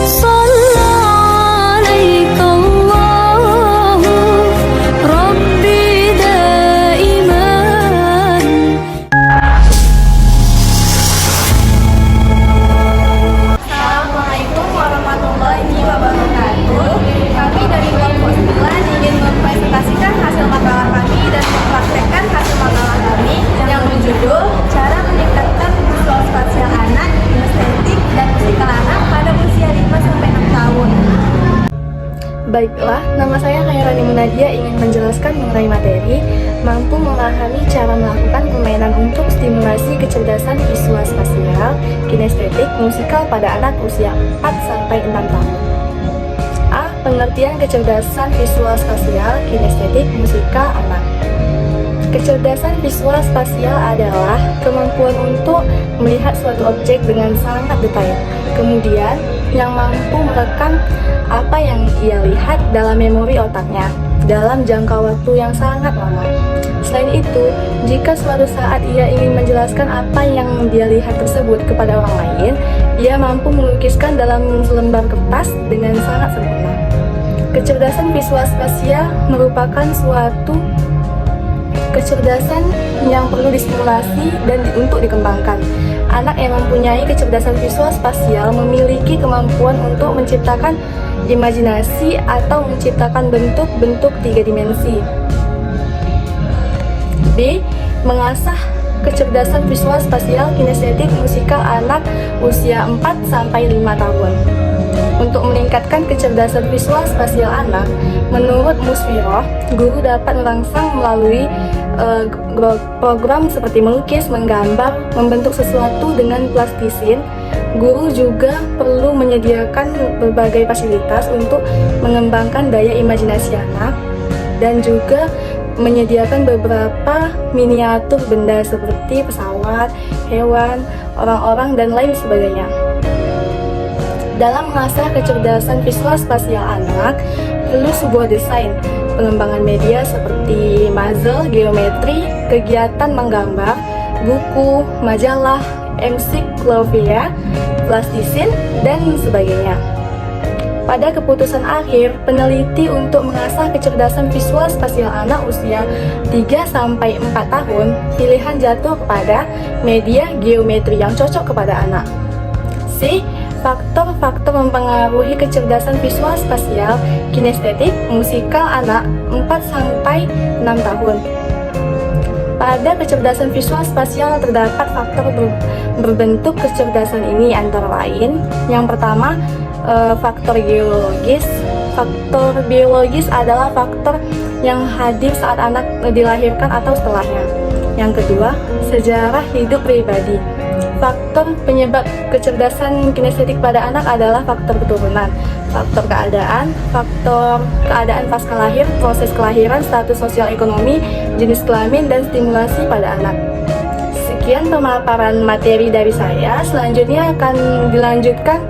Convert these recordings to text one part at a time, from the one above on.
صلى عليك الله ربي دائما. Assalamualaikum warahmatullahi wabarakatuh. Kami dari kelompok 9 ingin mempresentasikan hasil makalah kami dan mempraktekkan hasil makalah kami yang berjudul Cara Meningkatkan Visual Spasial Anak, Kinestetik, dan Musikal Anak pada usia 5-6 tahun. Baiklah, nama saya Khairani Munadia ingin menjelaskan mengenai materi mampu memahami cara melakukan permainan untuk stimulasi kecerdasan visual spasial, kinestetik, musikal pada anak usia 4-6 tahun. A. Pengertian kecerdasan visual spasial, kinestetik, musikal anak. Kecerdasan visual spasial adalah kemampuan untuk melihat suatu objek dengan sangat detail, kemudian yang mampu merekam apa yang ia lihat dalam memori otaknya dalam jangka waktu yang sangat lama. Selain itu, jika suatu saat ia ingin menjelaskan apa yang dia lihat tersebut kepada orang lain, ia mampu melukiskan dalam selembar kertas dengan sangat sempurna. Kecerdasan visual spasial merupakan suatu kecerdasan yang perlu distimulasi dan untuk dikembangkan. Anak yang mempunyai kecerdasan visual spasial memiliki kemampuan untuk menciptakan imajinasi atau menciptakan bentuk-bentuk 3 dimensi. B. Mengasah kecerdasan visual spasial, kinestetik, musikal anak usia 4-5 tahun. Untuk meningkatkan kecerdasan visual spasial anak, menurut Musfiroh, guru dapat merangsang melalui program seperti melukis, menggambar, membentuk sesuatu dengan plastisin. Guru juga perlu menyediakan berbagai fasilitas untuk mengembangkan daya imajinasi anak dan juga menyediakan beberapa miniatur benda seperti pesawat, hewan, orang-orang, dan lain sebagainya. Dalam mengasah kecerdasan visual spasial anak, perlu sebuah desain, pengembangan media seperti puzzle, geometri, kegiatan menggambar, buku, majalah, ensiklopedia, plastisin, dan sebagainya. Pada keputusan akhir, peneliti untuk mengasah kecerdasan visual spasial anak usia 3-4 tahun, pilihan jatuh kepada media geometri yang cocok kepada anak. C. Faktor-faktor mempengaruhi kecerdasan visual spasial, kinestetik, musikal anak 4-6 tahun. Pada kecerdasan visual spasial terdapat faktor berbentuk kecerdasan ini antara lain. Yang pertama, faktor geologis. Faktor biologis adalah faktor yang hadir saat anak dilahirkan atau setelahnya. Yang kedua, sejarah hidup pribadi. Faktor penyebab kecerdasan kinestetik pada anak adalah faktor keturunan, faktor keadaan pasca lahir, proses kelahiran, status sosial ekonomi, jenis kelamin, dan stimulasi pada anak. Sekian pemaparan materi dari saya. Selanjutnya akan dilanjutkan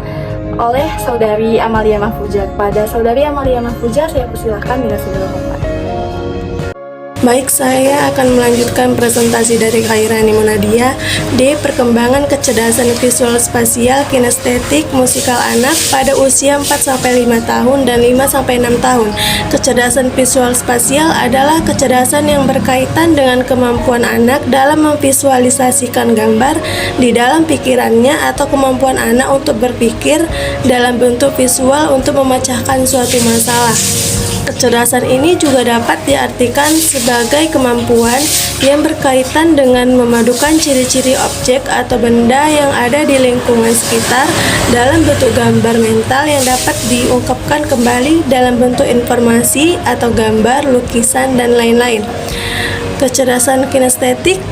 oleh Saudari Amalia Mahfuzah. Pada Saudari Amalia Mahfuzah saya persilahkan dengan segala hormat. Baik, saya akan melanjutkan presentasi dari Khairani Munadia. D. Perkembangan kecerdasan visual spasial, kinestetik, musikal anak pada usia 4-5 tahun dan 5-6 tahun. Kecerdasan visual spasial adalah kecerdasan yang berkaitan dengan kemampuan anak dalam memvisualisasikan gambar di dalam pikirannya atau kemampuan anak untuk berpikir dalam bentuk visual untuk memecahkan suatu masalah. Kecerdasan ini juga dapat diartikan sebagai kemampuan yang berkaitan dengan memadukan ciri-ciri objek atau benda yang ada di lingkungan sekitar dalam bentuk gambar mental yang dapat diungkapkan kembali dalam bentuk informasi atau gambar, lukisan, dan lain-lain. Kecerdasan kinestetik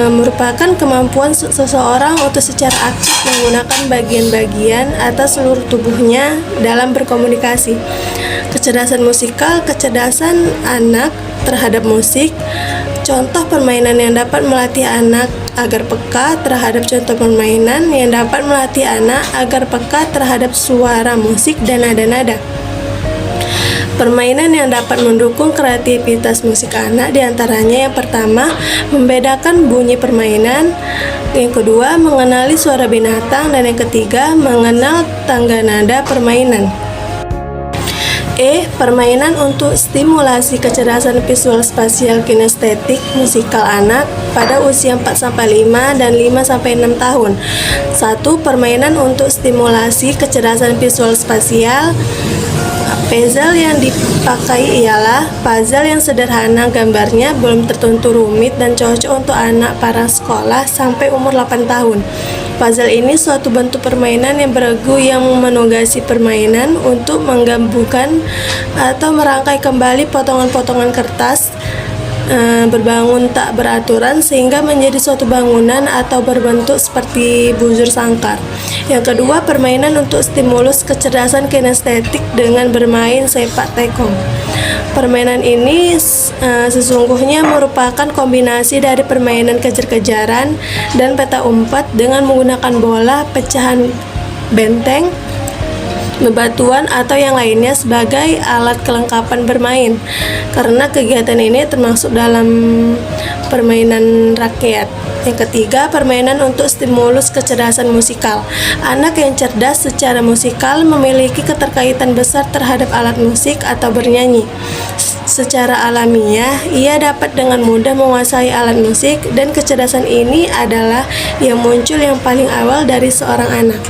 merupakan kemampuan seseorang untuk secara aktif menggunakan bagian-bagian atau seluruh tubuhnya dalam berkomunikasi. Kecerdasan musikal, kecerdasan anak terhadap musik. Contoh permainan yang dapat melatih anak agar peka terhadap contoh permainan yang dapat melatih anak agar peka terhadap suara musik dan nada-nada. Permainan yang dapat mendukung kreativitas musik anak diantaranya yang pertama, membedakan bunyi permainan, yang kedua, mengenali suara binatang, dan yang ketiga, mengenal tangga nada permainan. Permainan untuk stimulasi kecerdasan visual spasial kinestetik musikal anak pada usia 4-5 dan 5-6 tahun. 1. Permainan untuk stimulasi kecerdasan visual spasial. Puzzle yang dipakai ialah puzzle yang sederhana, gambarnya belum tertentu rumit dan cocok untuk anak para sekolah sampai umur 8 tahun. Puzzle ini suatu bentuk permainan yang beregu yang menugasi permainan untuk menggabungkan atau merangkai kembali potongan-potongan kertas berbangun tak beraturan sehingga menjadi suatu bangunan atau berbentuk seperti bujur sangkar. Yang kedua, permainan untuk stimulus kecerdasan kinestetik dengan bermain sepak takraw. Permainan ini sesungguhnya merupakan kombinasi dari permainan kejar-kejaran dan peta umpet dengan menggunakan bola, pecahan benteng, bebatuan atau yang lainnya sebagai alat kelengkapan bermain. Karena kegiatan ini termasuk dalam permainan rakyat. Yang ketiga, permainan untuk stimulus kecerdasan musikal. Anak yang cerdas secara musikal memiliki keterkaitan besar terhadap alat musik atau bernyanyi. Secara alamiah, ia dapat dengan mudah menguasai alat musik, dan kecerdasan ini adalah yang muncul yang paling awal dari seorang anak.